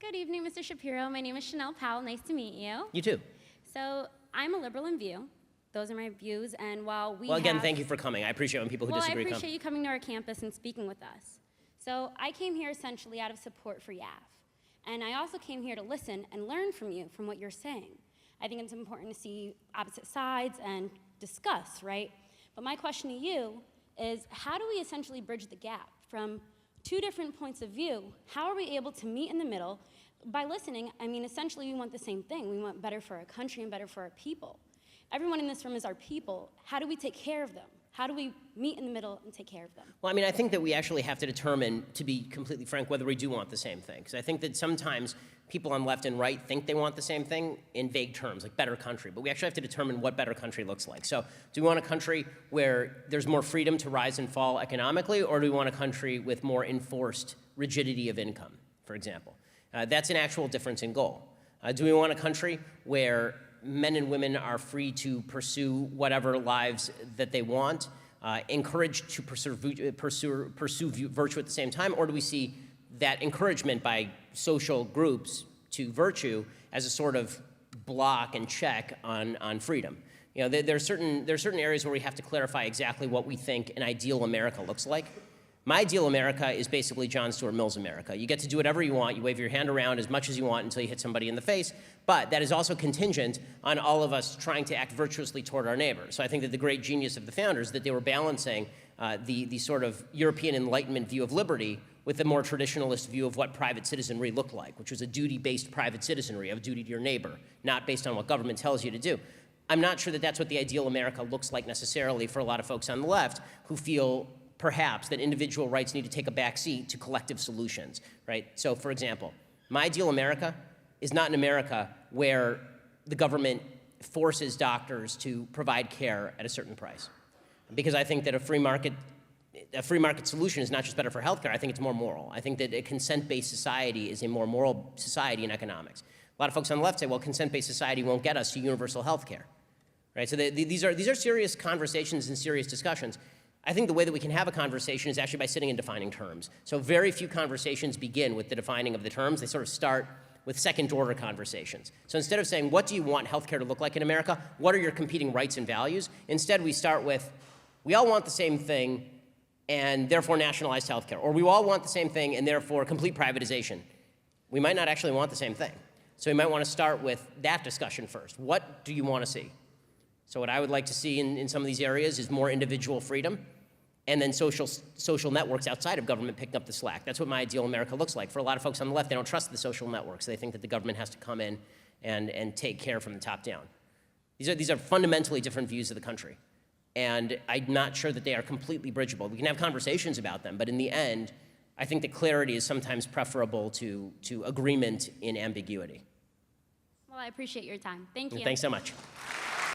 Good evening, Mr. Shapiro. My name is Chanel Powell. Nice to meet you. You too. So I'm a liberal in view. Those are my views, and while we again, thank you for coming. I appreciate when people who disagree come. I appreciate you coming to our campus and speaking with us. So I came here essentially out of support for YAF. And I also came here to listen and learn from you, from what you're saying. I think it's important to see opposite sides and discuss, right? But my question to you is, how do we essentially bridge the gap from two different points of view? How are we able to meet in the middle? By listening, I mean, essentially we want the same thing. We want better for our country and better for our people. Everyone in this room is our people. How do we take care of them? How do we meet in the middle and take care of them? Well, I mean, I think that we actually have to determine, to be completely frank, whether we do want the same thing. Because I think that sometimes people on left and right think they want the same thing in vague terms, like better country. But we actually have to determine what better country looks like. So do we want a country where there's more freedom to rise and fall economically, or do we want a country with more enforced rigidity of income, for example? That's an actual difference in goal. Do we want a country where men and women are free to pursue whatever lives that they want, encouraged to pursue virtue at the same time, or do we see that encouragement by social groups to virtue as a sort of block and check on freedom? You know, there are certain areas where we have to clarify exactly what we think an ideal America looks like. My ideal America is basically John Stuart Mill's America. You get to do whatever you want. You wave your hand around as much as you want until you hit somebody in the face. But that is also contingent on all of us trying to act virtuously toward our neighbors. So I think that the great genius of the founders, that they were balancing the sort of European Enlightenment view of liberty with the more traditionalist view of what private citizenry looked like, which was a duty-based private citizenry, of duty to your neighbor, not based on what government tells you to do. I'm not sure that that's what the ideal America looks like necessarily for a lot of folks on the left who feel perhaps that individual rights need to take a back seat to collective solutions, right? So for example, my ideal America is not an America where the government forces doctors to provide care at a certain price. Because I think that a free market solution is not just better for healthcare, I think it's more moral. I think that a consent-based society is a more moral society in economics. A lot of folks on the left say, well, consent-based society won't get us to universal healthcare, right? So these are serious conversations and serious discussions. I think the way that we can have a conversation is actually by sitting and defining terms. So very few conversations begin with the defining of the terms. They sort of start with second-order conversations. So instead of saying, what do you want healthcare to look like in America? What are your competing rights and values? Instead, we start with, we all want the same thing, and therefore nationalized healthcare. Or we all want the same thing, and therefore complete privatization. We might not actually want the same thing. So we might want to start with that discussion first. What do you want to see? So what I would like to see in some of these areas is more individual freedom, and then social networks outside of government picking up the slack. That's what my ideal America looks like. For a lot of folks on the left, they don't trust the social networks. They think that the government has to come in and take care from the top down. These are fundamentally different views of the country. And I'm not sure that they are completely bridgeable. We can have conversations about them, but in the end, I think that clarity is sometimes preferable to agreement in ambiguity. Well, I appreciate your time. Thank you. Thanks so much.